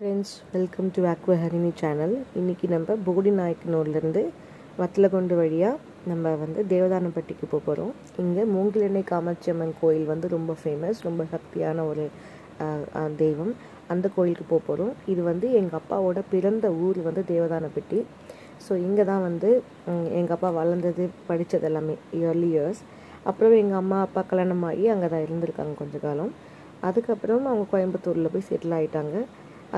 Friends, welcome to அக்வஹரிணி channel. இன்றைக்கி நம்ம போடி நாயக்கனூர்லேருந்து வத்தலகுண்டு வழியாக நம்ம வந்து தேவதானப்பட்டிக்கு போக போகிறோம். இங்கே மூங்கிலெண்ணெய் காமாட்சி அம்மன் கோயில் வந்து ரொம்ப ஃபேமஸ், ரொம்ப சக்தியான ஒரு தெய்வம். அந்த கோயிலுக்கு போக போகிறோம். இது வந்து எங்கள் அப்பாவோட பிறந்த ஊர் வந்து தேவதானப்பட்டி. ஸோ இங்கே தான் வந்து எங்கள் அப்பா வளர்ந்தது, படித்தது எல்லாமே இயர்லி இயர்ஸ். அப்புறம் எங்கள் அம்மா அப்பா கல்யாணம் ஆகி அங்கே தான் இருந்திருக்காங்க கொஞ்ச காலம். அதுக்கப்புறம் அவங்க கோயம்புத்தூரில் போய் செட்டில் ஆகிட்டாங்க.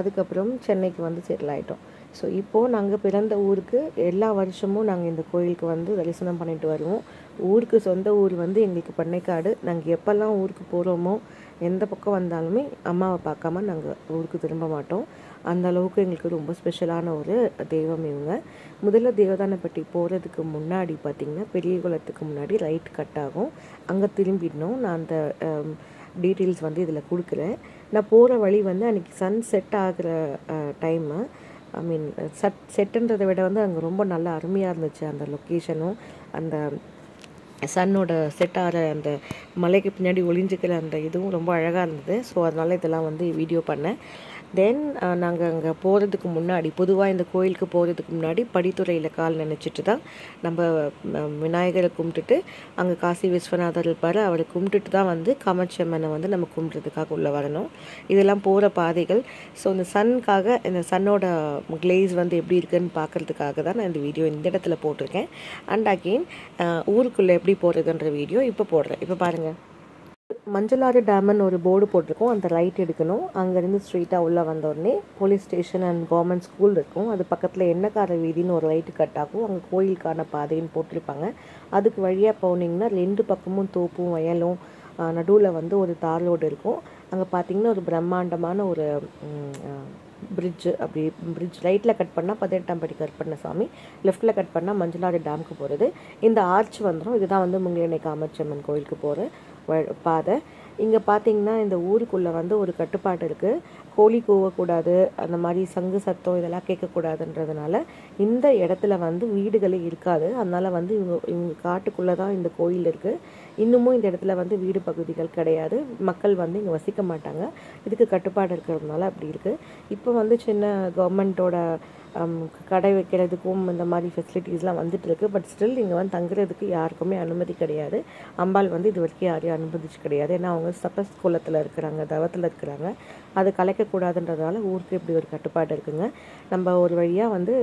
அதுக்கப்புறம் சென்னைக்கு வந்து செட்டில் ஆகிட்டோம். ஸோ இப்போது நாங்கள் பிறந்த ஊருக்கு எல்லா வருஷமும் நாங்கள் இந்த கோயிலுக்கு வந்து தரிசனம் பண்ணிட்டு வருவோம். ஊருக்கு சொந்த ஊர் வந்து எங்களுக்கு பண்ணைக்காடு. நாங்கள் எப்போல்லாம் ஊருக்கு போகிறோமோ, எந்த பக்கம் வந்தாலுமே அம்மாவை பார்க்காம நாங்கள் ஊருக்கு திரும்ப மாட்டோம். அந்த அளவுக்கு எங்களுக்கு ரொம்ப ஸ்பெஷலான ஒரு தெய்வம் இவங்க. முதல்ல தேவதானப்பட்டி போகிறதுக்கு முன்னாடி பார்த்திங்கன்னா, பெரிய குளத்துக்கு முன்னாடி ரைட் கட் ஆகும். அங்கே திரும்பிடணும். நான் அந்த டீட்டெயில்ஸ் வந்து இதில் கொடுக்குறேன். நான் போகிற வழி வந்து அன்றைக்கி சன் செட் ஆகிற டைமு. செட்டுன்றதை விட வந்து அங்கே ரொம்ப நல்லா அருமையாக இருந்துச்சு. அந்த லொக்கேஷனும் அந்த சன்னோட செட் ஆகிற அந்த மலைக்கு பின்னாடி ஒளிஞ்சிக்கிற அந்த இதுவும் ரொம்ப அழகாக இருந்தது. ஸோ அதனால் இதெல்லாம் வந்து வீடியோ பண்ணேன். தென் நாங்கள் அங்கே போகிறதுக்கு முன்னாடி, பொதுவாக இந்த கோயிலுக்கு போகிறதுக்கு முன்னாடி படித்துறையில் கால் நினச்சிட்டு தான் நம்ம விநாயகரை கும்பிட்டுட்டு, அங்கே காசி விஸ்வநாதர் இருப்பார், அவரை கும்பிட்டுட்டு தான் வந்து காமாட்சி அம்மனை வந்து நம்ம கும்பிட்றதுக்காக உள்ளே வரணும். இதெல்லாம் போகிற பாதைகள். ஸோ இந்த சன்னுக்காக, இந்த சன்னோட கிளேஸ் வந்து எப்படி இருக்குதுன்னு பார்க்குறதுக்காக தான் நான் இந்த வீடியோ இந்த இடத்துல போட்டிருக்கேன். அண்ட் அகெயின் ஊருக்குள்ளே எப்படி போகிறதுன்ற வீடியோ இப்போ போடுறேன். இப்போ பாருங்கள். மஞ்சளாறு டேம்னு ஒரு போர்டு போட்டிருக்கோம். அந்த ரைட் எடுக்கணும். அங்கேருந்து ஸ்ட்ரெயிட்டாக உள்ளே வந்தோடனே police station and government school இருக்கும். அது பக்கத்தில் எண்ணக்கார வீதின்னு ஒரு ரைட்டு கட் ஆகும். அங்கே கோயிலுக்கான பாதைன்னு போட்டிருப்பாங்க. அதுக்கு வழியாக போனீங்கன்னா 2 பக்கமும் தோப்பும் வயலும், நடுவில் வந்து ஒரு தார் ரோடு இருக்கும். அங்கே பார்த்தீங்கன்னா ஒரு பிரம்மாண்டமான ஒரு பிரிட்ஜு. அப்படி பிரிட்ஜ் ரைட்டில் கட் பண்ணால் 18ஆம் படி கருப்பண்ணசாமி, லெஃப்ட்டில் கட் பண்ணால் மஞ்சளாறு டேமுக்கு போகிறது. இந்த ஆர்ச் வந்துடும். இதுதான் வந்து மூங்கிலெண்ணெய் காமாட்சி அம்மன் கோயிலுக்கு போகிற பாதை. இங்கே பார்த்தீங்கன்னா இந்த ஊருக்குள்ளே வந்து ஒரு கட்டுப்பாடு இருக்குது. கோழி கூவக்கூடாது, அந்த மாதிரி சங்கு சத்தம் இதெல்லாம் கேட்கக்கூடாதுன்றதுனால இந்த இடத்துல வந்து வீடுகளே இருக்காது. அதனால் வந்து இவங்க காட்டுக்குள்ளே தான் இந்த கோயில் இருக்குது. இன்னமும் இந்த இடத்துல வந்து வீடு பகுதிகள் கிடையாது. மக்கள் வந்து இங்கே வசிக்க மாட்டாங்க. இதுக்கு கட்டுப்பாடு இருக்கிறதுனால அப்படி இருக்குது. இப்போ வந்து சின்ன கவர்மெண்ட்டோட கடை வைக்கிறதுக்கும் இந்த மாதிரி ஃபெசிலிட்டிஸ்லாம் வந்துட்டுருக்கு. பட் ஸ்டில் இங்கே வந்து தங்குறதுக்கு யாருக்குமே அனுமதி கிடையாது. அம்பாள் வந்து இது வரைக்கும் யாரையும் அனுமதிச்சு கிடையாது. ஏன்னா அவங்க தபஸ் குலத்தில் இருக்கிறாங்க, தவத்தில் இருக்கிறாங்க. அது கலைக்கக்கூடாதுன்றதுனால ஊருக்கு இப்படி ஒரு கட்டுப்பாடு இருக்குங்க. நம்ம ஒரு வழியாக வந்து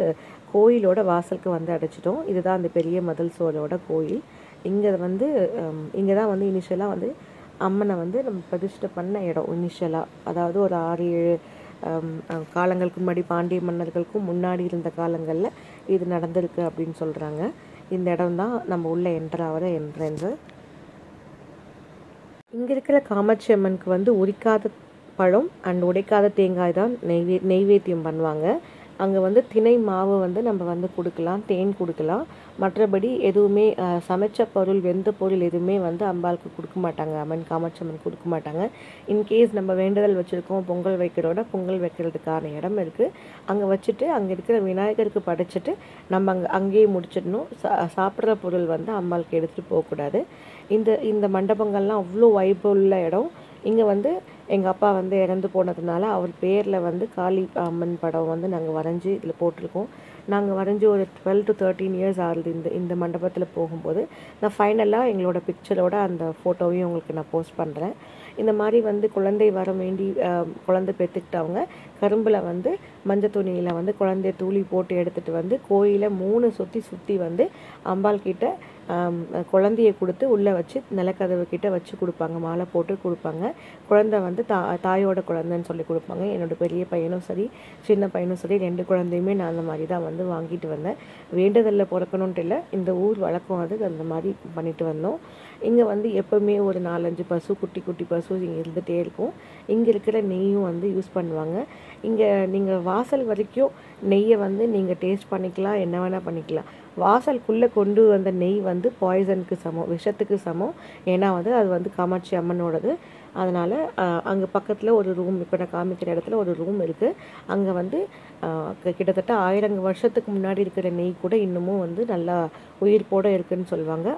கோயிலோட வாசலுக்கு வந்து அடைச்சிட்டோம். இதுதான் அந்த பெரிய மதில் சோரோட கோயில். இங்கே தான் வந்து இனிஷியலாக வந்து அம்மனை வந்து நம்ம பிரதிஷ்டை பண்ண இடம். இனிஷியலாக அதாவது ஒரு 6-7 காலங்களுக்கு முன்னாடி, பாண்டிய மன்னர்களுக்கும் முன்னாடி இருந்த காலங்களில் இது நடந்திருக்கு அப்படின்னு சொல்கிறாங்க. இந்த இடம் தான் நம்ம உள்ளே என்டர் ஆகிற என்ட்ரன்ஸு. இங்கே இருக்கிற காமாட்சி அம்மனுக்கு வந்து உரிக்காத பழம் அண்ட் உடைக்காத தேங்காய் தான் நெய்வேத்தியம் பண்ணுவாங்க. அங்கே வந்து திணை மாவு வந்து நம்ம வந்து கொடுக்கலாம், தேன் கொடுக்கலாம். மற்றபடி எதுவுமே சமைச்ச பொருள், வெந்த பொருள் எதுவுமே வந்து அம்பாளுக்கு கொடுக்க மாட்டாங்க. காமாட்சி அம்மன் கொடுக்க மாட்டாங்க. இன்கேஸ் நம்ம வேண்டுதல் வச்சுருக்கோம், பொங்கல் வைக்கிறதுக்கான இடம் இருக்குது. அங்கே வச்சுட்டு அங்கே இருக்கிற விநாயகருக்கு படைச்சிட்டு நம்ம அங்கேயே முடிச்சிடணும். சாப்பிட்ற பொருள் வந்து அம்பாளுக்கு எடுத்துகிட்டு போகக்கூடாது. இந்த மண்டபங்கள்லாம் அவ்வளோ வைப்பு உள்ள இடம். இங்கே வந்து எங்கள் அப்பா வந்து இறந்து போனதுனால அவர் பேரில் வந்து காளி அம்மன் படம் வந்து நாங்கள் வரைஞ்சி இதில் போட்டிருக்கோம். நாங்கள் வரைஞ்சி ஒரு 12 to 13 இயர்ஸ் ஆகுது இந்த மண்டபத்தில் போகும்போது. நான் ஃபைனலாக எங்களோட பிக்சரோட அந்த ஃபோட்டோவையும் உங்களுக்கு நான் போஸ்ட் பண்ணுறேன். இந்த மாதிரி வந்து குழந்தை வர வேண்டி குழந்தை பெற்றுக்கிட்டவங்க கரும்பில் வந்து மஞ்சள் துணியில் வந்து குழந்தைய தூளி போட்டு எடுத்துகிட்டு வந்து கோயிலை 3 சுற்றி வந்து அம்பாள் கிட்ட குழந்தைய கொடுத்து உள்ளே வச்சு நிலக்கதவு கிட்ட வச்சு கொடுப்பாங்க. மாலை போட்டு கொடுப்பாங்க. குழந்தை வந்து தாயோட குழந்தைன்னு சொல்லி கொடுப்பாங்க. என்னோடய பெரிய பையனும் சரி, சின்ன பையனும் சரி, 2 குழந்தையுமே நான் அந்த மாதிரி தான் வந்து வாங்கிட்டு வந்தேன். வேண்டுதலில் பிறக்கணுன்ட்டு இல்லை, இந்த ஊர் வழக்கம் அது, அந்த மாதிரி பண்ணிட்டு வந்தோம். இங்கே வந்து எப்போவுமே ஒரு 4-5 பசு, குட்டி பசு இங்கே இருந்துகிட்டே இருக்கும். இங்கே இருக்கிற நெய்யும் வந்து யூஸ் பண்ணுவாங்க. இங்கே நீங்கள் வாசல் வரைக்கும் நெய்யை வந்து நீங்கள் டேஸ்ட் பண்ணிக்கலாம், என்ன வேணால் பண்ணிக்கலாம். வாசலுக்குள்ளே கொண்டு வந்த நெய் வந்து பாய்சனுக்கு சமம், விஷத்துக்கு சமம். ஏன்னா வந்து அது வந்து காமாட்சி அம்மனோடது. அதனால் அங்கே பக்கத்தில் ஒரு ரூம், இப்போ நான் காமிக்கிற இடத்துல ஒரு ரூம் இருக்குது. அங்கே வந்து கிட்டத்தட்ட 1000 வருஷத்துக்கு முன்னாடி இருக்கிற நெய் கூட இன்னமும் வந்து நல்லா உயிர்ப்போடு இருக்குதுன்னு சொல்லுவாங்க.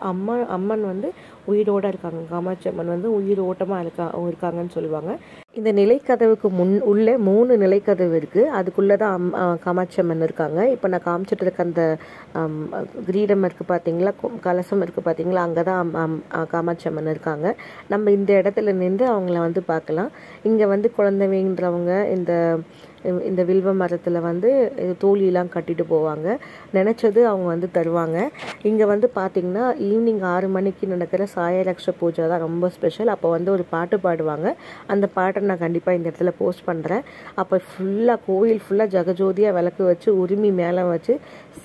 அம்மன் வந்து உயிரோடு இருக்காங்க. காமாட்சி அம்மன் வந்து உயிரோட்டமாக இருக்காங்கன்னு சொல்லுவாங்க. இந்த நிலைக்கதவுக்கு உள்ளே 3 நிலைக்கதவு இருக்குது. அதுக்குள்ளே தான் காமாட்சி அம்மன் இருக்காங்க. இப்போ நான் காமிச்சிட்டு இருக்க அந்த கிரீடம் இருக்குது பார்த்தீங்களா, கலசம் இருக்குது பார்த்தீங்களா, அங்கே தான் காமாட்சி அம்மன் இருக்காங்க. நம்ம இந்த இடத்துல நின்று அவங்கள வந்து பார்க்கலாம். இங்கே வந்து குழந்தை வேண்டுறவங்க இந்த வில்வ மரத்தில் வந்து தோழியெலாம் கட்டிட்டு போவாங்க. நினச்சது அவங்க வந்து தருவாங்க. இங்கே வந்து பார்த்திங்கன்னா ஈவினிங் 6 மணிக்கு நடக்கிற சாயலக்ஷ பூஜை தான் ரொம்ப ஸ்பெஷல். அப்போ வந்து ஒரு பாட்டு பாடுவாங்க. அந்த பாட்டை நான் கண்டிப்பாக இந்த இடத்துல போஸ்ட் பண்ணுறேன். அப்போ ஃபுல்லாக கோயில் ஃபுல்லாக ஜெகஜோதியாக விளக்கு வச்சு உரிமை மேலே வச்சு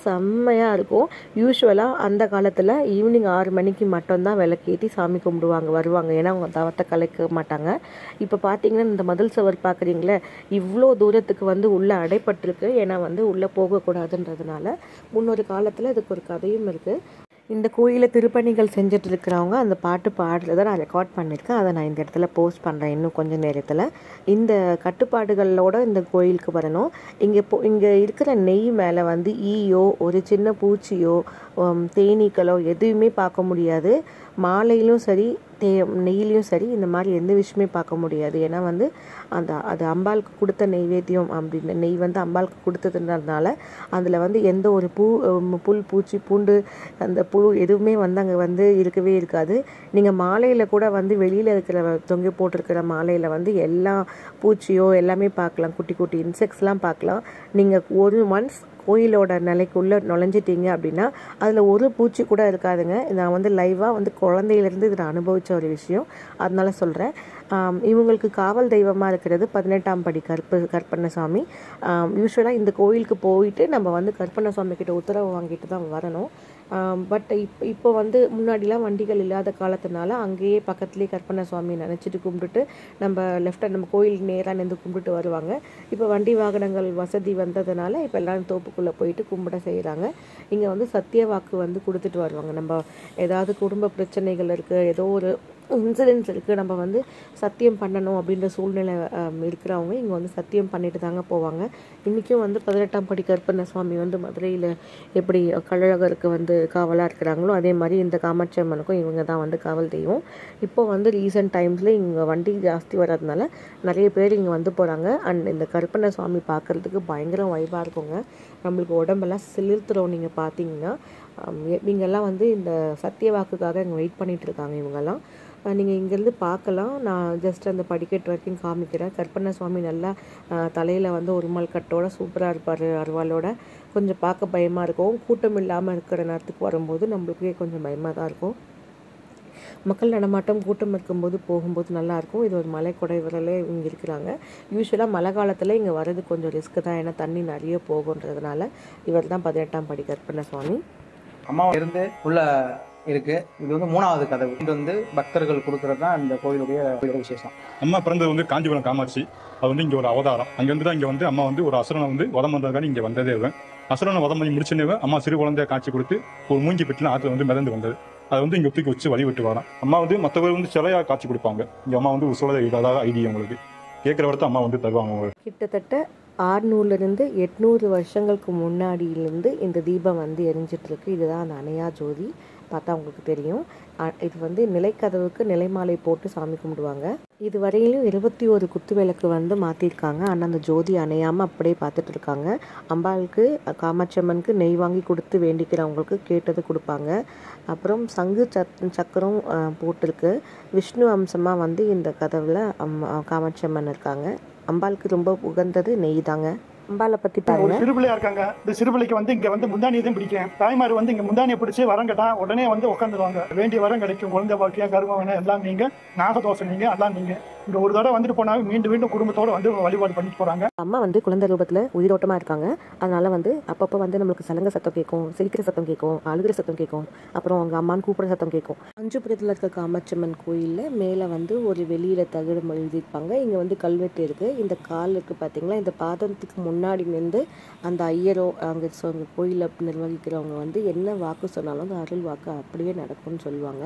செம்மையாக இருக்கும். யூஸ்வலாக அந்த காலத்தில் ஈவினிங் 6 மணிக்கு மட்டும்தான் விளக்கேற்றி சாமி கும்பிடுவாங்க வருவாங்க. ஏன்னா அவங்க தவத்தை கலைக்க மாட்டாங்க. இப்போ பார்த்தீங்கன்னா இந்த மதில் சுவர் பார்க்குறீங்களே, இவ்வளோ தூரத்துக்கு வந்து உள்ளே அடைப்பட்டிருக்கு. ஏன்னா வந்து உள்ளே போகக்கூடாதுன்றதுனால. முன்னொரு காலத்தில் இதுக்கு ஒரு கதையும் இருக்குது. இந்த கோயிலில் திருப்பணிகள் செஞ்சுட்டு இருக்கிறவங்க அந்த பாட்டு பாடுறதை நான் ரெக்கார்ட் பண்ணியிருக்கேன். அதை நான் இந்த இடத்துல போஸ்ட் பண்ணுறேன் இன்னும் கொஞ்சம் நேரத்தில். இந்த கட்டுப்பாடுகளோடு இந்த கோயிலுக்கு வரணும். இங்கே இருக்கிற நெய் மேலே வந்து ஈயோ ஒரு சின்ன பூச்சியோ தேனீக்களோ எதுவுமே பார்க்க முடியாது. மாலையிலும் சரி நெய்யிலையும் சரி இந்த மாதிரி எந்த விஷயமே பார்க்க முடியாது. ஏன்னா வந்து அது அம்பாளுக்கு கொடுத்த நெய்வேத்தியம் அப்படின்னு நெய் வந்து அம்பாளுக்கு கொடுத்ததுன்றதுனால அதில் வந்து எந்த ஒரு புல் பூச்சி பூண்டு அந்த புழு எதுவுமே வந்து அங்கே வந்து இருக்கவே இருக்காது. நீங்கள் மாலையில் கூட வந்து வெளியில் இருக்கிற தொங்கி போட்டிருக்கிற மாலையில் வந்து எல்லா பூச்சியோ எல்லாமே பார்க்கலாம். குட்டி குட்டி இன்செக்ட்ஸ்லாம் பார்க்கலாம். நீங்கள் ஒன்ஸ் கோயிலோட நிலைக்குள்ளே நுழைஞ்சிட்டிங்க அப்படின்னா அதில் ஒரு பூச்சி கூட இருக்காதுங்க. நான் வந்து லைவாக வந்து குழந்தையிலேருந்து இதை அனுபவித்த ஒரு விஷயம். அதனால சொல்கிறேன். இவங்களுக்கு காவல் தெய்வமாக இருக்கிறது 18ஆம் படி கருப்பண்ணசாமி. யூஸ்வலாக இந்த கோயிலுக்கு போயிட்டு நம்ம வந்து கருப்பண்ணசாமி கிட்ட உத்தரவு வாங்கிட்டு தான் வரணும். பட் இப்போ வந்து முன்னாடிலாம் வண்டிகள் இல்லாத காலத்தினால அங்கேயே பக்கத்துலேயே கருப்பண்ணசுவாமி நினச்சிட்டு கும்பிட்டுட்டு நம்ம கோயிலுக்கு நேராக நின்று கும்பிட்டு வருவாங்க. இப்போ வண்டி வாகனங்கள் வசதி வந்ததுனால இப்போ எல்லோரும் தோப்புக்குள்ளே போயிட்டு கும்பிட செய்கிறாங்க. இங்கே வந்து சத்திய வாக்கு வந்து கொடுத்துட்டு வருவாங்க. நம்ம ஏதாவது குடும்ப பிரச்சனைகள் இருக்குது, ஏதோ ஒரு இன்சிடென்ட்ஸ் இருக்குது, நம்ம வந்து சத்தியம் பண்ணணும் அப்படின்ற சூழ்நிலை இருக்கிறவங்க இங்கே வந்து சத்தியம் பண்ணிட்டு தாங்க போவாங்க. இன்றைக்கும் வந்து 18ஆம் படி கருப்பண்ணசுவாமி வந்து மதுரையில் எப்படி கள்ளழகருக்கு வந்து காவலாக இருக்கிறாங்களோ அதே மாதிரி இந்த காமாட்சி அம்மனுக்கும் இவங்க தான் வந்து காவல் தெய்வம். இப்போ வந்து ரீசெண்ட் டைம்ஸில் இங்கே வண்டி ஜாஸ்தி வர்றதுனால நிறைய பேர் இங்கே வந்து போகிறாங்க. அண்ட் இந்த கருப்பண்ணசுவாமி பார்க்குறதுக்கு பயங்கர வைபாக இருக்குங்க. நம்மளுக்கு உடம்பெல்லாம் சிலிர்த்துறோம். நீங்கள் பார்த்தீங்கன்னா இவங்கெல்லாம் வந்து இந்த சத்திய வாக்குக்காக இங்கே வெயிட் பண்ணிகிட்டு இருக்காங்க. இவங்கெல்லாம் நீங்கள் இங்கேருந்து பார்க்கலாம். நான் ஜஸ்ட் அந்த படிக்கட்டு வரைக்கும் காமிக்கிறேன். கருப்பண்ணசுவாமி நல்லா தலையில் வந்து ஒரு மல் கட்டோட சூப்பராக இருப்பார். அருவாளோட கொஞ்சம் பார்க்க பயமாக இருக்கும். கூட்டம் இல்லாமல் இருக்கிற நேரத்துக்கு வரும்போது நம்மளுக்கே கொஞ்சம் பயமாக தான் இருக்கும். மக்கள் நடமாட்டம் கூட்டம் இருக்கும்போது போகும்போது நல்லாயிருக்கும். இது ஒரு மலை கொடைவரலே இங்கே இருக்கிறாங்க. யூஸ்வலாக மழை காலத்தில் இங்கே வர்றது கொஞ்சம் ரிஸ்க்கு தான். ஏன்னா தண்ணி நிறைய போகுன்றதுனால. இவர் தான் 18ஆம் படி கருப்பண்ணசுவாமி. அம்மா இருந்து உள்ள இருக்கு. இது வந்து 3வது கதவு. இது வந்து பக்தர்கள் கொடுக்கறது தான் இந்த கோயிலுடைய விசேஷம். அம்மா பிறந்தது வந்து காஞ்சிபுரம் காமாட்சி. அது வந்து இங்கே ஒரு அவதாரம். அங்கேருந்து தான் இங்கே வந்து அம்மா வந்து ஒரு அசுரனை வந்து வதம் பண்ணுறதுக்காக இங்கே வந்ததே. அசுரனை வதம் பண்ணி முடிச்சுனே அம்மா சிறு குழந்தைய காட்சி கொடுத்து ஒரு மூங்கி பெட்டில் ஆற்றுல வந்து மிதந்து வந்தது. அதை வந்து இங்கே தூக்கி வச்சு வழிவிட்டு வரோம். அம்மா வந்து மற்றவர்கள் வந்து சிலையாக காட்சி கொடுப்பாங்க. இங்கே அம்மா வந்து சொல்ல இல்லாத ஐடியா உங்களுக்கு கேட்குற வரத்தை அம்மா வந்து தருவாங்க. கிட்டத்தட்ட 600லேருந்து 800 வருஷங்களுக்கு முன்னாடியிலேருந்து இந்த தீபம் வந்து எரிஞ்சிட்ருக்கு. இதுதான் அந்த அணையா ஜோதி. பார்த்தா உங்களுக்கு தெரியும். இது வந்து நிலைக்கதவுக்கு நிலைமாலை போட்டு சாமி கும்பிடுவாங்க. இது வரையிலும் 21 குத்து விளக்கு வந்து மாற்றிருக்காங்க. ஆனால் அந்த ஜோதி அணையாமல் அப்படியே பார்த்துட்டு இருக்காங்க. அம்பாளுக்கு காமாட்சி அம்மனுக்கு நெய் வாங்கி கொடுத்து வேண்டிக்கிறவங்களுக்கு கேட்டது கொடுப்பாங்க. அப்புறம் சங்கு சக்கரம் போட்டிருக்கு. விஷ்ணு அம்சமாக வந்து இந்த கதவில் காமாட்சி அம்மன் இருக்காங்க. அம்பாளுக்கு ரொம்ப உகந்தது நெய் தாங்க. அம்பாலை பற்றி பாருங்க. சிறுபிள்ளையா இருக்காங்க. இந்த சிறுபிள்ளைக்கு வந்து இங்கே வந்து முந்தானியை தான் பிடிக்கும். தாய்மார் வந்து இங்கே முந்தானியை பிடிச்சி வரம் கேட்டா உடனே வந்து உட்காந்துருவாங்க. வேண்டிய வரம் கிடைக்கும். குழந்தை பாக்கியம் கருமவனை எல்லாம் நீங்கள் நாகதோஷம் நீங்கள் எல்லாம் நீங்கள் இங்கே ஒரு தடவை வந்துட்டு போனாங்க. மீண்டும் மீண்டும் குடும்பத்தோடு வந்து வழிபாடு பண்ணிட்டு போகிறாங்க. அம்மா வந்து குழந்தை ரூபத்தில் உயிரோட்டமாக இருக்காங்க. அதனால் வந்து அப்பப்போ வந்து நம்மளுக்கு சலங்க சத்தம் கேட்கும், சிரிக்கிற சத்தம் கேட்கும், அழுகிற சத்தம் கேட்கும். அப்புறம் அவங்க அம்மான்னு கூப்பிட்ற சத்தம் கேட்கும். காஞ்சிபுரத்தில் இருக்க காமாட்சி அம்மன் கோயிலில் மேலே வந்து ஒரு வெளியில் தகடு எழுதியிருப்பாங்க. இங்கே வந்து கல்வெட்டு இருக்குது. இந்த காலுக்கு பார்த்தீங்களா, இந்த பாதத்துக்கு முன்னாடி நின்று அந்த ஐயரோ அங்கே கோயிலை நிர்வகிக்கிறவங்க வந்து என்ன வாக்கு சொன்னாலும் அந்த அருள் வாக்கு அப்படியே நடக்கும்னு சொல்லுவாங்க.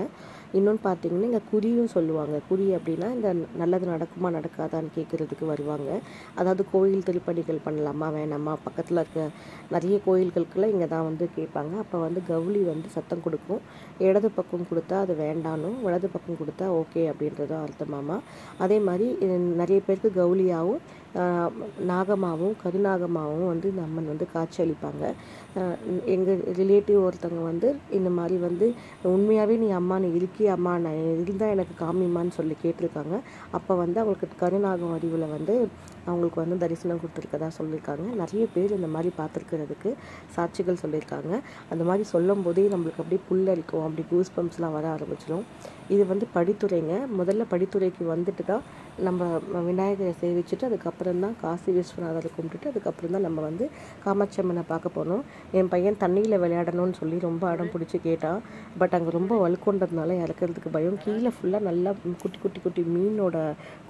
இன்னொன்று பார்த்தீங்கன்னா இங்கே குறியும் சொல்லுவாங்க. குறி அப்படின்னா இந்த நல்ல நல்லது நடக்குமா நடக்காதான்னு கேட்குறதுக்கு வருவாங்க. அதாவது கோயில் திருப்பணிகள் பண்ணலாமா வேணாமா, பக்கத்தில் இருக்க நிறைய கோயில்களுக்கெல்லாம் இங்கே தான் வந்து கேட்பாங்க. அப்போ வந்து கவுளி வந்து சத்தம் கொடுக்கும். இடது பக்கம் கொடுத்தா அது வேண்டானும், வலது பக்கம் கொடுத்தா ஓகே அப்படின்றதும் அர்த்தமாமா. அதே மாதிரி நிறைய பேருக்கு கவுளியாகவும் நாகமாகவும் கருநாகமாகவும் வந்து இந்த அம்மன் வந்து காட்சி அளிப்பாங்க. எங்கள் ரிலேட்டிவ் ஒருத்தவங்க வந்து இந்த மாதிரி வந்து உண்மையாகவே நீ அம்மா நீ இருக்கி அம்மா நான் இருந்தால் எனக்கு காமிமான்னு சொல்லி கேட்டிருக்காங்க. அப்போ வந்து அவங்களுக்கு கருநாகம் வடிவில் வந்து அவங்களுக்கு வந்து தரிசனம் கொடுத்துருக்கதா சொல்லியிருக்காங்க. நிறைய பேர் இந்த மாதிரி பார்த்துருக்கிறதுக்கு சாட்சிகள் சொல்லியிருக்காங்க. அந்த மாதிரி சொல்லும் போதே நம்மளுக்கு அப்படியே புல்லரிக்கும், அப்படி கூஸ் பம்ப்ஸ்லாம் வர ஆரம்பிச்சிடும். இது வந்து படித்துறைங்க. முதல்ல படித்துறைக்கு வந்துட்டு தான் நம்ம விநாயகரை சேவிச்சுட்டு அதுக்கப்புறம் தான் காசி விஸ்வநாதரை கும்பிட்டுட்டு அதுக்கப்புறம் தான் நம்ம வந்து காமாட்சி அம்மனை பார்க்க போனோம். என் பையன் தண்ணியில் விளையாடணும்னு சொல்லி ரொம்ப அடம் பிடிச்சி கேட்டான். பட் அங்கே ரொம்ப வழுக்கொண்டதுனால இறக்கிறதுக்கு பயம். கீழே ஃபுல்லாக நல்லா குட்டி குட்டி குட்டி மீனோட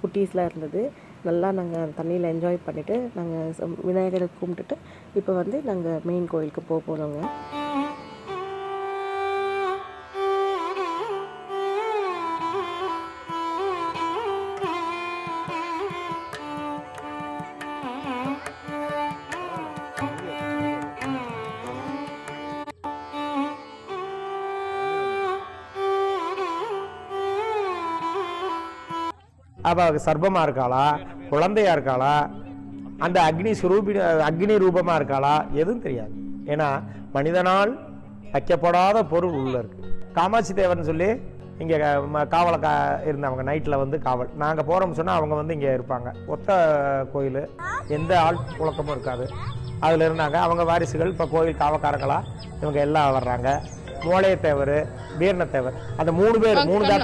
குட்டீஸ்லாம் இருந்தது. நல்லா நாங்கள் தண்ணியில் என்ஜாய் பண்ணிவிட்டு நாங்கள் விநாயகரை கும்பிட்டுட்டு இப்போ வந்து நாங்கள் மெயின் கோயிலுக்கு போக போகிறோங்க. அவள் சர்ப்பமாக இருக்காளா, குழந்தையா இருக்காளா, அந்த அக்னி ரூபமாக இருக்காளா எதுவும் தெரியாது. ஏன்னா மனிதனால் வைக்கப்படாத பொருள் உள்ள இருக்கு. காமாட்சி தேவர்னு சொல்லி இங்கே காவலை இருந்தவங்க நைட்டில் வந்து காவல். நாங்கள் போகிறோம்னு சொன்னால் அவங்க வந்து இங்கே இருப்பாங்க. ஒத்த கோயில், எந்த ஆள் புழக்கமும் இருக்காது. அதில் இருந்தாங்க. அவங்க வாரிசுகள் இப்போ கோயில் காவக்காரங்களா இவங்க எல்லாம் வர்றாங்க. மோளையத்தேவர், வீரணத்தேவர், அந்த 3 பேர் 3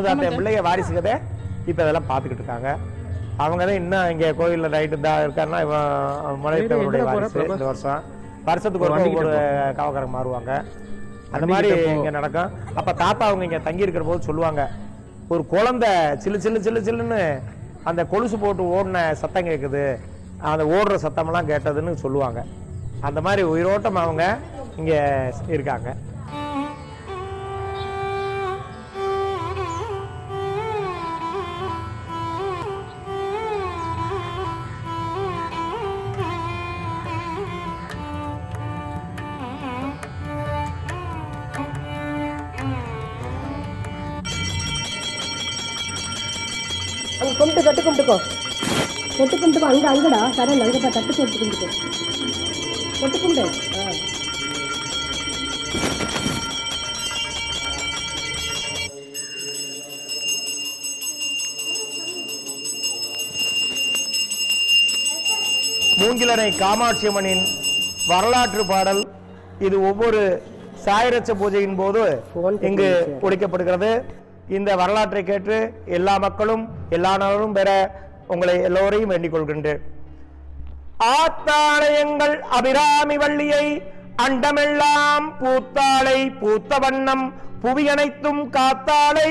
தாத்தைய பிள்ளைங்க வாரிசுகதை இப்போ இதெல்லாம் பார்த்துக்கிட்டு இருக்காங்க. அவங்க தான் இன்னும் இங்கே கோயிலில் ரைட்டு தான் இருக்காருன்னா இவன் மலையத்தேவருடைய வாரிசு. இந்த வருஷத்துக்கு ஒரு காவக்காரங்க மாறுவாங்க. அந்த மாதிரி இங்கே நடக்கும். அப்போ தாத்தா அவங்க இங்கே தங்கி இருக்கிற போது சொல்லுவாங்க, ஒரு குழந்தை சில்லு சில்லு சில்லு சில்லுன்னு அந்த கொலுசு போட்டு ஓடின சத்தம் கேட்குது, அந்த ஓடுற சத்தமெல்லாம் கேட்டதுன்னு சொல்லுவாங்க. அந்த மாதிரி உயிரோட்டம் அவங்க இங்கே இருக்காங்க. கும்பிட்டு தட்டு கும்பிட்டுக்கோ, தொட்டு கும்பிட்டுக்கோ. அங்கடா சரண் அங்கப்பா தட்டு தொட்டு கும்பிட்டுக்கோ, தொட்டு கும்பிட்டு. மூங்கிலனை காமாட்சி அம்மனின் வரலாற்று பாடல் இது ஒவ்வொரு சாயரட்ச பூஜையின் போது இங்கு ஒழிக்கப்படுகிறது. இந்த வரலாற்றை கேட்டு எல்லா மக்களும் எல்லா நாளும் பெற உங்களை எல்லோரையும் வேண்டிக் கொள்கின்றேன். ஆத்தாளையங்கள் அபிராமி வள்ளியை அண்டமெல்லாம் பூத்தாளை பூத்த வண்ணம் புவியனைத்தும் காத்தாளை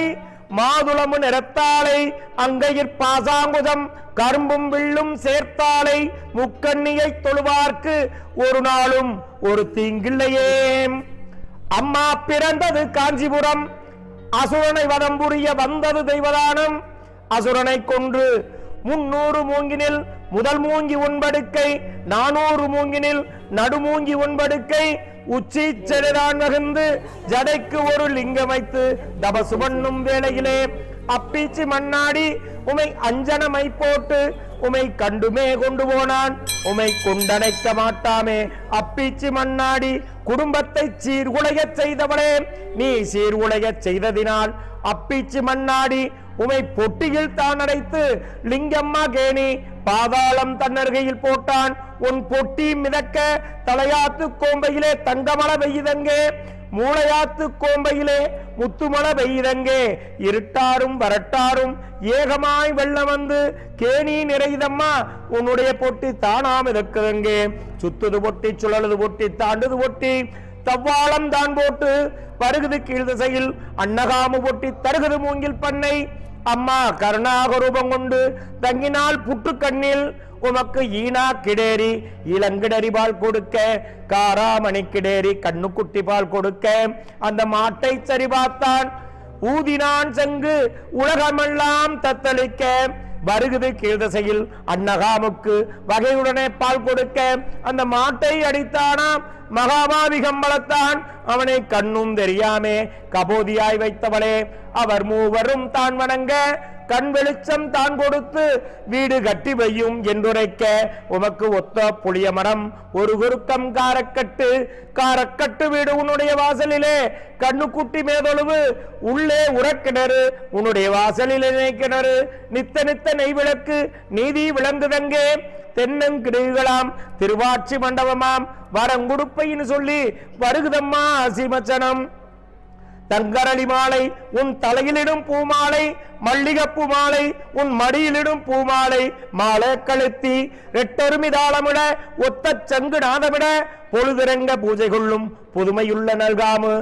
மாதுளமு நிறத்தாளை அங்கையிற் பாசாங்குதம் கரும்பும் வில்லும் சேர்த்தாளை முக்கண்ணியை தொழுவார்க்கு ஒரு நாளும் ஒரு தீங்கில்லையே. அம்மா பிறந்தது காஞ்சிபுரம், அசுரனை வதம் புரிய வந்தது தெய்வதானம். அசுரனை கொன்று 300 மூங்கினில் முதல் மூங்கி உண்படுக்கை, 400 மூங்கினில் நடுமூங்கி உண்படுக்கை, உச்சி செடிதான் மகிழ்ந்து ஜடைக்கு ஒரு லிங்கம் வைத்து தபசு பண்ணும் வேளையிலே அப்பீச்சி மண்ணாடி உமை அஞ்சனமை போட்டு உமை கண்டுமே கொண்டு போனான், உமை கொண்டனைக்க மாட்டாமே. அப்பீச்சி மண்ணாடி குடும்பத்தை சீர்குலைய செய்தவளே, நீ சீர்குலைய செய்ததினால் அப்பீச்சி மண்ணாடி உமை பொட்டியில் தான் அடைத்து லிங்கம்மா கேணி பாதாளம் தன்னருகையில் போட்டான். உன் பொட்டி மிதக்க தலையாத்து கோம்பையிலே தங்கமள பெய்தங்கே, மூளையாத்து கோம்பையிலே முத்துமள பெய்தங்கே. இருட்டாரும் வரட்டாரும் ஏகமாய் வெள்ளம் வந்து கேணி நிறைதம்மா உன்னுடைய பொட்டி தானாம் இருக்குதங்கே. சுத்துது பொட்டி சுழலுது பொட்டி தாண்டுது பொட்டி தவ்வாளம் தான் போட்டு வருகுது கீழ் திசையில் அன்னகாமு பொட்டி தருகுது மூங்கில் பண்ணை. அம்மா கருணாக ரூபம் கொண்டு தங்கினால் புட்டு கண்ணில் உமக்கு ஈனா கிடேரி இளங்கிடரி பால் கொடுக்க, காராமணி கிடேரி கண்ணு குட்டி பால் கொடுக்க. அந்த மாட்டை சரி பார்த்தான் ஊதினான் சங்கு உலகமெல்லாம் தத்தளிக்க வருகுது கீழ்தசையில் அன்னகாமுக்கு வகையுடனே பால் கொடுக்க அந்த மாட்டை அடித்தானாம் மகாபாவி கம்பளத்தான் அவனை கண்ணும் தெரியாமே கபோதியாய் வைத்தவளே அவர் மூவரும் தான் வணங்க கண் வெளிச்சம் தான் கொடுத்து வீடு கட்டி வையும் என்றுரைக்க உமக்கு ஒத்த புளிய மரம் ஒரு குறுக்கம் காரக்கட்டு வீடு உன்னுடைய வாசலிலே கண்ணுக்குட்டி மேதொழுவு உள்ளே உறக்கிணறு உன்னுடைய வாசலிலே கிணறு நித்த நெய் விளக்கு நீதி விளங்குதங்கே தென்னங்கிடுகளாம் திருவாட்சி மண்டபமாம் வரங்குடுப்பைன்னு சொல்லி வருகுதம்மா அசிமச்சனம் தங்கரளி மாலை உன் தலையிலிடும் பூமாலை மல்லிகப்பு மாலை உன் மடியிலிடும் பூமாலை மாலை கழுத்தி ரெட்டொருமிதாளமிட ஒத்த சங்கு நாதமிட பொழுதிறங்க பூஜை கொள்ளும் புதுமையுள்ள நல்காமு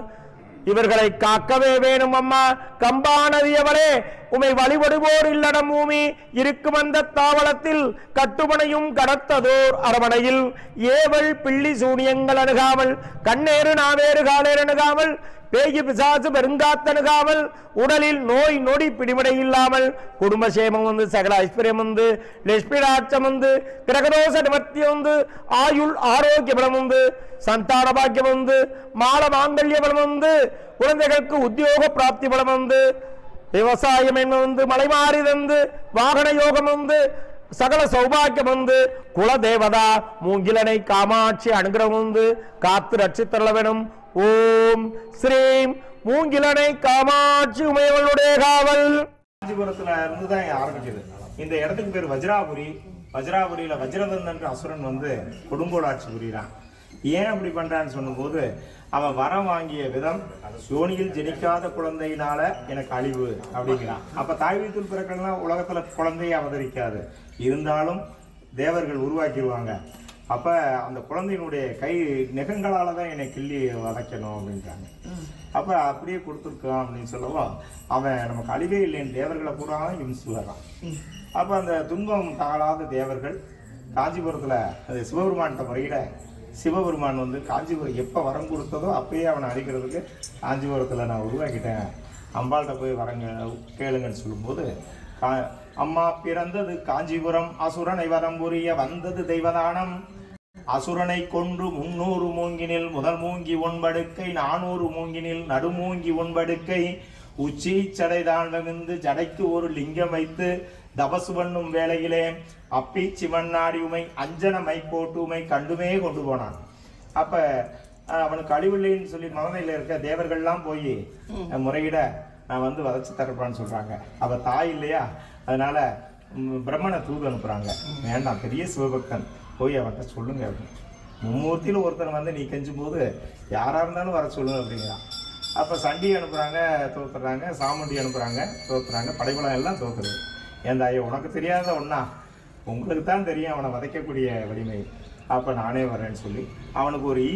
இவர்களை காக்கவே வேணும் அம்மா கம்பானதியவளே உமை வழிபடுவோர் இல்லடம் பூமி இருக்கும் அந்த தாவளத்தில் கட்டுமனையும் கடத்ததோர் அரவணையில் ஏவல் பிள்ளி சூனியங்கள் அணுகாமல் கண்ணேறு நாவேறு காலேறு அணுகாமல் பேய் பிசாசு பெருங்காத்தணுகாமல் உடலில் நோய் நொடி பிடிபடை இல்லாமல் குடும்பசேமம் வந்து சகல ஐஸ்வர்யம் வந்து லட்சுமிராட்சம் வந்து கிரகதோஷ நிவர்த்தியம் வந்து ஆயுள் ஆரோக்கிய பலம் வந்து சந்தான பாக்கியம் வந்து மால மாங்கல்ய பலம் வந்து குழந்தைகளுக்கு உத்தியோக பிராப்தி பலம் வந்து விவசாயம் என்ன வந்து மலை மாறி வந்து வாகன யோகம் வந்து சகல சௌபாக்கியம் வந்து குலதேவதா மூங்கிலனை காமாட்சி அனுகிரகம் வந்து காத்து ரட்சித்தள்ள வேணும். ஓம் ஸ்ரீம் மூங்கிலனை காமாட்சி உமையவளுடைய காவல். காஞ்சிபுரத்துல இருந்துதான் ஆரம்பிக்குது. இந்த இடத்துக்கு பேர் வஜ்ராபுரி. வஜ்ராபுரியில வஜ்ரதந்தன் அசுரன் வந்து கொடுங்கோலாட்சி புரிகிறான். ஏன் அப்படி பண்றான்னு சொன்னும் போது அவன் வரம் வாங்கிய விதம் யோனியில் ஜெனிக்காத குழந்தையினால எனக்கு அழிவு அப்படிங்கிறான். அப்ப தாய் வீட்டில் பிறக்கலாம் உலகத்துல குழந்தையை அவதரிக்காது, இருந்தாலும் தேவர்கள் உருவாக்கிடுவாங்க. அப்ப அந்த குழந்தையினுடைய கை நெகங்களால தான் என்னை கிள்ளி வதைக்கணும் அப்படின்றாங்க. அப்ப அப்படியே கொடுத்துருக்கான் அப்படின்னு சொல்லவும் அவன் நமக்கு அழிவே இல்லைன்னு தேவர்களை பூரா இம்சு வர்றான். அப்ப அந்த துன்பம் தாழாத தேவர்கள் காஞ்சிபுரத்துல அது சிவபெருமான்கிட்ட முறையிட சிவபெருமான் வந்து காஞ்சிபுரம் எப்போ வரம் கொடுத்ததோ அப்பயே அவனை அழிக்கிறதுக்கு காஞ்சிபுரத்தில் நான் உருவாக்கிட்டேன், அம்பாள்கிட்ட போய் வரங்க கேளுங்கன்னு சொல்லும்போது அம்மா பிறந்தது காஞ்சிபுரம் அசுரனை வரம் புரிய வந்தது தெய்வதானம் அசுரனை கொன்று 300 மூங்கினில் முதல் மூங்கி ஒன்படுக்கை 400 மூங்கினில் நடுமூங்கி ஒன்படுக்கை உச்சி சடைதான் வகுந்து ஜடைக்கு ஒரு லிங்கம் வைத்து தபசு பண்ணும் வேளையிலே அப்பீச்சி மண்ணாடி உமை அஞ்சனமை போட்டு உமை கண்டுமே கொண்டு போனான். அப்ப அவனுக்கு அழிவில்லைன்னு சொல்லி மனநிலையில் இருக்க தேவர்கள்லாம் போய் முறையிட நான் வந்து வதச்சு தரப்பான்னு சொல்றாங்க. அவ தாய் இல்லையா, அதனால பிரம்மனை தூது அனுப்புறாங்க. வேண்டாம், பெரிய சிவபக்தன், போய் அவன்கிட்ட சொல்லுங்க அப்படின்னு. மும்மூர்த்தியில ஒருத்தர் வந்து நீ கெஞ்சும் போது யாரா இருந்தாலும் வர சொல்லுங்க அப்படிங்கிறான். அப்ப சண்டி அனுப்புறாங்க, தோத்துறாங்க. சாமுண்டி அனுப்புறாங்க, தோத்துறாங்க. படைபலம் எல்லாம் தோத்துறது. ஏன் தாயே உனக்கு தெரியாத ஒன்னா, உங்களுக்கு தான் தெரியும் அவனை வதைக்கக்கூடிய வலிமை. அப்ப நானே வரேன்னு சொல்லி அவனுக்கு ஒரு ஈ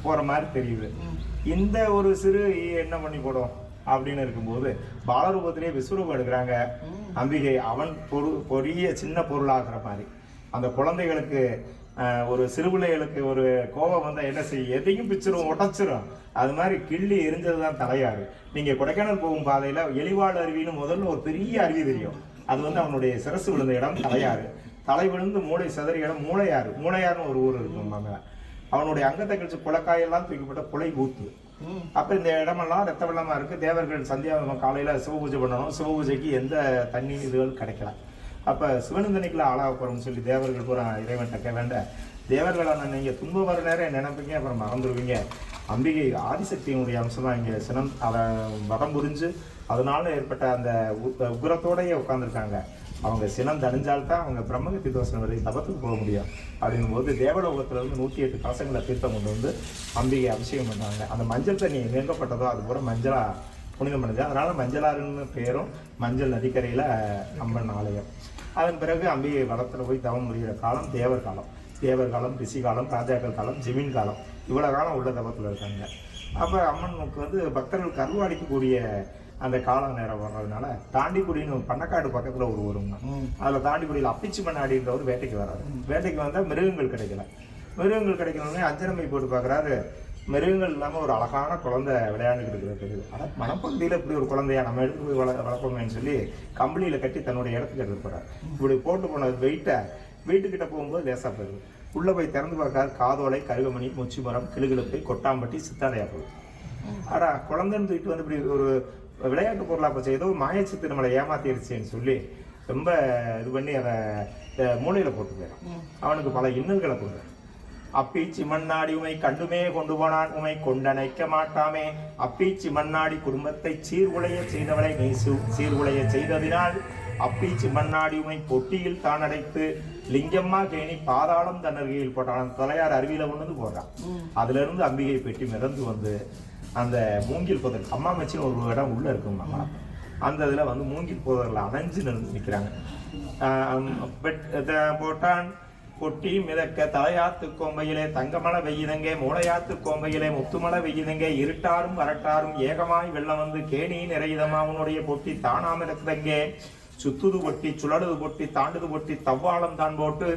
போற மாதிரி தெரியுது. இந்த ஒரு சிறு ஈ என்ன பண்ணி போடும் அப்படின்னு இருக்கும்போது பாலரூபத்திலேயே விஸ்வரூபம் எடுக்கிறாங்க அம்பிகை. அவன் பொரிய சின்ன பொருளாகிற மாதிரி அந்த குழந்தைகளுக்கு ஒரு சிறுபிள்ளைகளுக்கு ஒரு கோபம் வந்தா என்ன செய்யும், எதையும் பிச்சிரும், உடச்சிரும். அது மாதிரி கிள்ளி எரிஞ்சதுதான் தலையாறு. நீங்க கொடைக்கானல் போகும் பாதையில எலிவாழ் அருவின்னு முதல்ல ஒரு பெரிய அருவி தெரியும். அது வந்து அவனுடைய சிரசு விழுந்த இடம் தலையாறு. தலை விழுந்து மூளை சிதற இடம் மூளையாறு. மூளையாறுன்னு ஒரு ஊர் இருக்கும். அவனுடைய அங்கத்தை கழிச்சு குளக்காயெல்லாம் தூக்கப்பட்ட புலை ஊத்து. அப்ப இந்த இடமெல்லாம் ரத்த வெள்ளமா இருக்கு. தேவர்கள் சந்தியாவதம் காலையில சிவபூஜை பண்ணணும். சிவபூஜைக்கு எந்த தண்ணி இதுகள் கிடைக்கல. அப்ப சிவனந்தனிக்குள்ள ஆளாக போறோம்னு சொல்லி தேவர்கள் பூரா இறைவன் கேட்க வேண்ட தேவர்களான நீங்க துன்பம் வர நேரம் நினைப்பீங்க, அப்புறம் மறந்துடுவீங்க. அம்பிகை ஆதிசக்தியினுடைய அம்சம் தான் இங்க சினம் அதை வதம் புரிஞ்சு அதனால ஏற்பட்ட அந்த உக்ரத்தோடயே உட்காந்துருக்காங்க. அவங்க சினம் தணிஞ்சால்தான் அவங்க பிரம்மகத்தி தோசனம் வரை தபத்துக்கு போக முடியும். அப்படிங்கும் போது தேவலோகத்துல இருந்து 108 கலசங்களை தீர்த்தம் கொண்டு வந்து அம்பிகை அபிஷேகம் பண்ணாங்க. அந்த மஞ்சள் தண்ணி எங்கப்பட்டதோ அது பூரா மஞ்சளா புனிதம் பண்ணது. அதனால மஞ்சளாறுன்னு பேரும் மஞ்சள் நதிக்கரையில அம்மன் ஆலயம். அதன் பிறகு அம்பிகை வளத்துல போய் தவம் முடிகிற காலம் தேவர் காலம். தேவர் காலம், ரிஷி காலம், ராஜாக்கள் காலம், ஜமீன் காலம், இவ்வளவு காலம் உள்ள தவத்துல இருக்காங்க. அப்ப அம்மனுக்கு வந்து பக்தர்கள் கருவாடிக்கக்கூடிய அந்த கால நேரம் வர்றதுனால தாண்டிக்குடின்னு பண்ணக்காடு பக்கத்துல ஒரு ஊருங்க. அதுல தாண்டிக்குடியில் அப்பிச்சி மண்ணாடின்றவர் வேட்டைக்கு வர்றாரு. வேட்டைக்கு வந்தா மிருகங்கள் கிடைக்கல. மிருகங்கள் கிடைக்கணும்னே அஞ்சனமை போட்டு பாக்குறாரு. மிருகங்கள் இல்லாமல் ஒரு அழகான குழந்தை விளையாண்டுக்கிட்டு இருக்கிறது தெரியுது. ஆனால் மணப்பகுதியில் இப்படி ஒரு குழந்தையா நம்ம எடுத்து போய் வளர்ப்போமேன்னு சொல்லி கம்பளியில் கட்டி தன்னுடைய இடத்துக்கு எடுத்து போகிறார். இப்படி போட்டு போன வெயிட்டை வீட்டுக்கிட்ட போகும்போது லேசாக போயிடுது. உள்ளே போய் திறந்து பார்க்காது காதோலை, கருகமணி, முச்சி மரம், கிளுகிழப்பை, கொட்டாம்பட்டி, சித்தாடையா போகுது. ஆனால் குழந்தைன்னு தூக்கிட்டு வந்து இப்படி ஒரு விளையாட்டு பொருளாக போச்சு, ஏதோ மாயச்சித்து நம்மளை ஏமாத்திருச்சேன்னு சொல்லி ரொம்ப இது பண்ணி அதை மூளையில் போட்டு போயிடும். அவனுக்கு பல இன்னல்களை கொடுக்குறான். அப்பீச்சி மண்ணாடி உமை கண்டுமே கொண்டு போனான் உமை கொண்டனைக்க மாட்டாமே. அப்பீச்சி மண்ணாடி குடும்பத்தை சீர்குலைய செய்தவளை நீ சீர்குலைய செய்ததினால் அப்பீச்சி மண்ணாடி உமை பொட்டியில் தான் அடைத்து லிங்கம்மா கேணி பாதாளம் தன்னருகையில் போட்டான். தலையார் அருவியில கொண்டு போடுறான். அதுல இருந்து அம்பிகை பெட்டி மிதந்து வந்து அந்த மூங்கில் புதர் அம்மா மச்சின்னு ஒரு இடம் உள்ள இருக்குமா, அந்த இதுல வந்து மூங்கில் புதர்ல அணைஞ்சு நிற்கிறாங்க. போட்டான் கொட்டி மிதக்க தலையாத்து கோம்பையிலே தங்கமலை வெய்யுதங்கே மூளையாத்து கோம்பையிலே முத்துமலை வெய்யுதங்கே இருட்டாரும் வரட்டாரும் ஏகமாய் வெள்ளம் வந்து கேணி நிறையுதமா உன்னுடைய பொட்டி தானாம இருக்குதங்கே சுத்துது பொட்டி சுழடுது பொட்டி தாண்டுது பொட்டி தவ்வாளம் தான் போட்டு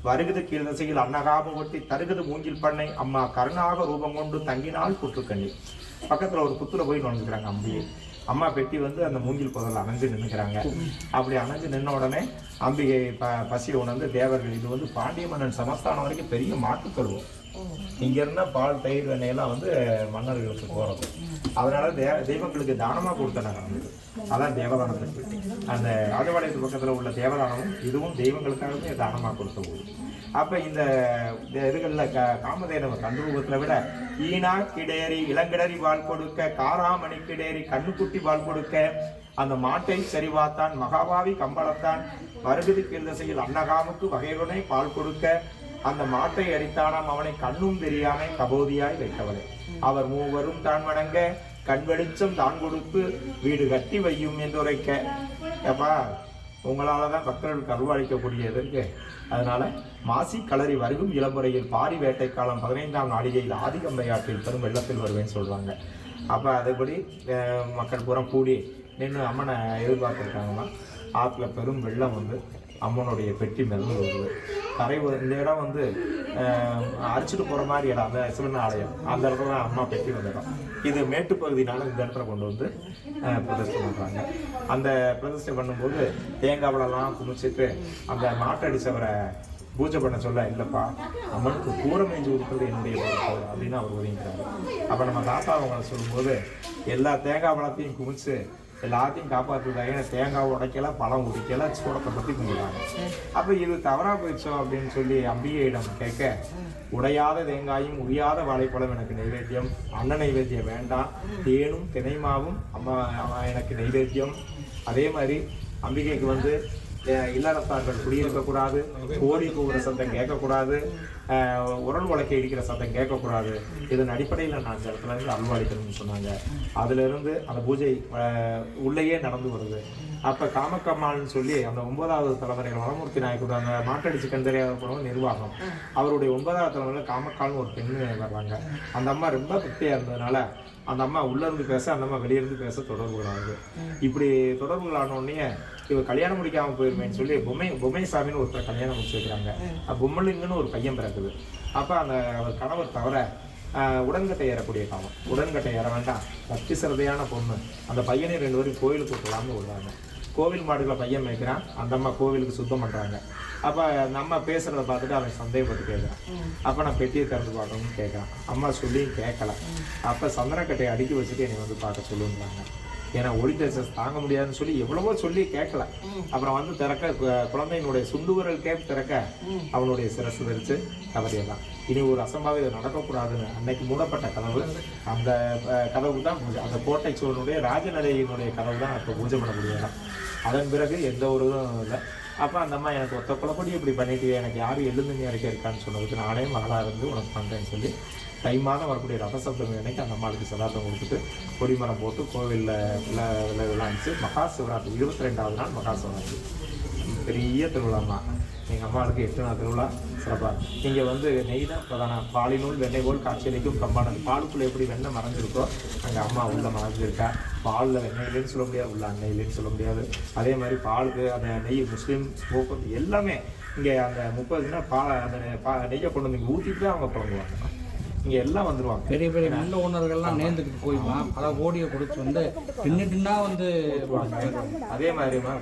வருகுது கீழ் திசையில் அன்னகாப பொட்டி தருகுது மூங்கில் பண்ணை அம்மா கருணாக ரூபம் கொண்டு தங்கினால் புற்றுக்கண்ணி. பக்கத்துல ஒரு புத்துல போய் நுழைஞ்சுக்கிறாங்க அம்பியை. அம்மா பெட்டி வந்து அந்த மூங்கில் புதரில் அணைஞ்சு நின்றுக்கிறாங்க. அப்படி அணைஞ்சு நின்ன உடனே அம்பிகை பசியை உணர்ந்து தேவர்கள், இது வந்து பாண்டிய மன்னன் சமஸ்தானம் வரைக்கும் பெரிய மாட்டு கழுவும், இங்க இருந்தா பால் தயிர் எண்ணெயெல்லாம் வந்து மன்னர்களுக்கு போறது, அதனால தெய்வங்களுக்கு தானமா கொடுத்தனாங்க. அதான் தேவதானத்தை பெட்டி. அந்த ராஜபாளையத்து பக்கத்துல உள்ள தேவதானமும் இதுவும் தெய்வங்களுக்காகவே தானமா கொடுத்த போது. அப்ப இந்த இதுகள்ல காமதேனவ கண்டுரூபத்துல விட ஈனா கிடேரி இளங்கிடரி பால் கொடுக்க, காராமணி கிடேரி கண்ணுக்குட்டி பால் கொடுக்க, அந்த மாட்டை சரிவாத்தான் மகாபாவி கம்பளத்தான் வருகுதி கீழ் திசையில் அன்னகாமுக்கு வகையுடனே பால் கொடுக்க, அந்த மாட்டை அடித்தானாம் அவனை கண்ணும் தெரியாமை கபோதியாய் வைத்தவளே. அவர் மூவரும் தான் வணங்க கண் வெளிச்சம் தான் கொடுத்து வீடு கட்டி வையும் என்று உரைக்க. ஏப்பா உங்களாலதான் பக்தர்களுக்கு அருள்வாளிக்கக்கூடியது இருக்கு. அதனால மாசி களரி வருகும் இளமுறையில் பாரி வேட்டை காலம் 15ஆம் நாளிகையில் ஆதிகம்பையாற்றில் பெரும் வெள்ளத்தில் வருவேன்னு சொல்றாங்க. அப்ப அதுபடி மக்கள் பூரா கூடி நின்று அம்மனை எதிர்பார்த்துருக்காங்கன்னா ஆற்றுல பெரும் வெள்ளம் வந்து அம்மனுடைய பெட்டி மிதந்து வருது. கரை இந்த இடம் வந்து அரிச்சிட்டு போகிற மாதிரி இடம், அந்த சிவன் ஆலயம், அந்த இடத்துல தான் அம்மா பெட்டி வந்துடும். இது மேட்டுப்பகுதினால இந்த இடத்துல கொண்டு வந்து பிரதிஷ்டை பண்ணுறாங்க. அந்த பிரதிஷ்டை பண்ணும்போது தேங்காவளெல்லாம் குமிச்சிட்டு அந்த மாட்டடிச்சவரை பூஜை பண்ண சொல்ல, இல்லைப்பா அம்மனுக்கு கூரை மேய்ஞ்சி கொடுக்குறது என்னுடைய பொறுப்பு அப்படின்னு அவர் ஒதுங்கிறாரு. அப்போ நம்ம தாத்தா அவங்களை சொல்லும்போது எல்லா தேங்காய் பழத்தையும் குமிச்சு எல்லாத்தையும் காப்பாற்றுதாங்க. தேங்காய் உடைக்கல, பழம் உடிக்கல, சூடத்தை பற்றி கும்பிடுறாங்க. அப்போ இது தவறா போயிடுச்சோம் அப்படின்னு சொல்லி அம்பிகையிடம் கேட்க, உடையாத தேங்காயும் உரியாத வாழைப்பழம் எனக்கு நைவேத்தியம், அன்ன நைவேத்தியம் வேண்டாம், தேனும் தினைமாவும் அம்மா எனக்கு நைவேத்தியம். அதே மாதிரி அம்பிகைக்கு வந்து இல்லறத்தார்கள் குடியிருக்கக்கூடாது, கோழி கூவுற சத்தம் கேட்கக்கூடாது, உரல் வழக்கை இடிக்கிற சத்தம் கேட்கக்கூடாது. இதன் அடிப்படையில் நான் அந்த இடத்துல இருந்து அல்வாளிக்கணும்னு சொன்னாங்க. அதுல இருந்து அந்த பூஜை உள்ளேயே நடந்து வருது. அப்ப காமக்கம்மாள்னு சொல்லி அந்த 9வது தலைமுறையில் வளமூர்த்தி நாயக்கூட அந்த மாட்டடிச்சு கண்டறியாத நிர்வாகம், அவருடைய 9வது தலைமுறையில் காமக்கால்னு ஒரு பெண்ணு வர்றாங்க. அந்த அம்மா ரொம்ப பக்தியா இருந்ததுனால அந்த அம்மா உள்ள இருந்து பேச, அந்த அம்மா வெளியிருந்து பேச தொடர்புகளாகுது. இப்படி தொடர்புகளான உடனே இவர் கல்யாணம் முடிக்காம போயிருமேன்னு சொல்லி பொம்மை சாமின்னு ஒருத்தர் கல்யாணம் முடிச்சு வைக்கிறாங்க. பொம்மலிங்கன்னு ஒரு பையன் பிறக்குது. அப்ப அந்த அவர் கணவர் தவிர உடன்கட்டை ஏறக்கூடிய காலம், உடன்கட்டை ஏற வேண்டாம், பக்தி சிரதையான பொண்ணு, அந்த பையனை 2 பேரும் கோயிலுக்கு விட்டுலாம்னு விடுறாங்க. கோவில் மாடுகளை பையன் மேய்க்கிறான், அந்த அம்மா கோவிலுக்கு சுத்தம் பண்றாங்க. அப்ப நம்ம பேசுறத பார்த்துட்டு அவன் சந்தேகப்பட்டு கேட்குறான். அப்ப நான் பெட்டியை திறந்து பார்க்கணும்னு கேட்கறான். அம்மா சொல்லியும் கேட்கல. அப்ப சந்தனக்கட்டையை அடுக்கி வச்சுட்டு என்னை வந்து பார்க்க சொல்லுன்றாங்க. ஏன்னா ஒளித்த தாங்க முடியாதுன்னு சொல்லி எவ்வளவோ சொல்லி கேட்கல. அப்புறம் வந்து திறக்க குழந்தையினுடைய சுண்டுவிரல் கேப் திறக்க அவனுடைய சிரசு தரிச்சு தவறியதான். இனி ஒரு அசம்பாவிதம் நடக்கக்கூடாதுன்னு அன்னைக்கு மூடப்பட்ட கதவு, அந்த கதவு தான் அந்த கோட்டை சோழனுடைய ராஜநிலையினுடைய கதவு தான் இப்போ பூஜை பண்ண முடியாது. அதன் பிறகு எந்த ஒரு இதுவும் இல்லை. அப்போ அந்த அம்மா எனக்கு ஒத்த குழப்படி இப்படி பண்ணிட்டு எனக்கு யாரும் எழுந்துங்க இறக்க இருக்கான்னு சொன்னதுக்கு நானே மகளாக இருந்து உனக்கு பண்ணுறேன்னு சொல்லி தை மாதம் வரக்கூடிய ரதசப்தமி அன்னைக்கு அந்த அம்மாளுக்கு சதார்த்தம் கொடுத்துட்டு கொடிமரம் போட்டு கோவிலில் விளையாண்டுச்சு. மகா சிவராத்திரி 22வது நாள் மகா சிவராத்திரி பெரிய திருவிழாம்மா. எங்கள் அம்மாளுக்கு 8 நாள் திருவிழா சிறப்பாக. இங்கே வந்து நெய் தான் பிரதானம். பாலினுள் வெண்ணெய் போல் காட்சியளிக்கும் கம்பானது. பாலுக்குள்ளே எப்படி வெண்ணெய் மறைஞ்சிருக்கோ அங்கே அம்மா உள்ள மறைஞ்சிருக்கா. பாலில் வெண்ணெய் இல்லைன்னு சொல்ல முடியாது, உள்ள அன்னை இல்லைன்னு சொல்ல முடியாது. அதே மாதிரி பாலுக்கு அந்த நெய் முஸ்லீம் ஸ்மோக் எல்லாமே இங்கே அந்த 30 தினம் அந்த நெய்யை கொண்டு வந்து இங்கே ஊற்றிட்டு தான் அவங்க புழங்குவாங்க. இங்க எல்லாம் வந்துருவாங்க. பெரிய பெரிய நல்ல ஓனர்கள்லாம் நேர்ந்துக்கிட்டு போய்மா பல கோடியை கொடுத்து வந்து பின்னிட்டுனா வந்து அதே மாதிரிமா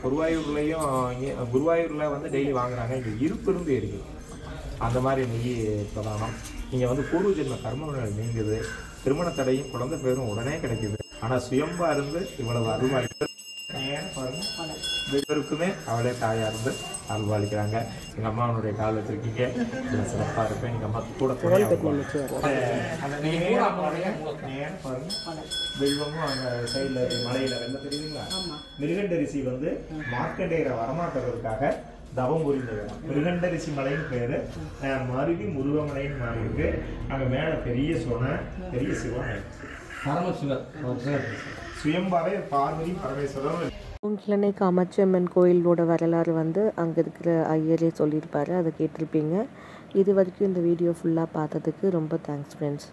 குருவாயூர்ல வந்து டெய்லி வாங்குறாங்க. இங்க இருப்பு இருந்து இருக்கு அந்த மாதிரி நெய் பிரதானம். இங்க வந்து பூர்வ ஜென்ம கர்மங்கள் நீங்குது, திருமண தடையும் குழந்தை பேரும் உடனே கிடைக்குது. ஆனா சுயம்பா இருந்து இவ்வளவு அருள்வாளிக்கிறாங்க. இவருக்குமே அவளே தாயா இருந்து அருள்வாளிக்கிறாங்க. எங்க அம்மாவனுடைய கால் வச்சிருக்கீங்க, சிறப்பா இருப்பேன். எங்க அம்மா கூட தெய்வமும் அந்த சைட்ல மலையில வெள்ள தெரியுங்களா, மிருகண்ட ரிஷி வந்து மார்க்கண்டேயரை வரமாட்டதற்காக தவம் புரிந்த இடம். மிருகண்ட ரிஷி மலைன்னு பேரு. மருவி முருகமலைன்னு மாறி இருக்கு. அங்க மேல பெரிய சொன்ன பெரிய சிவன் பரமசிவர் சுயம்பாவே பார்வதி பரமேஸ்வரர். கிளனை காமாட்சி அம்மன் கோயிலோட வரலாறு வந்து அங்கே இருக்கிற ஐயரே சொல்லியிருப்பாரு, அதை கேட்டிருப்பீங்க. இது வரைக்கும் இந்த வீடியோ ஃபுல்லாக பார்த்ததுக்கு ரொம்ப தேங்க்ஸ் ஃப்ரெண்ட்ஸ்.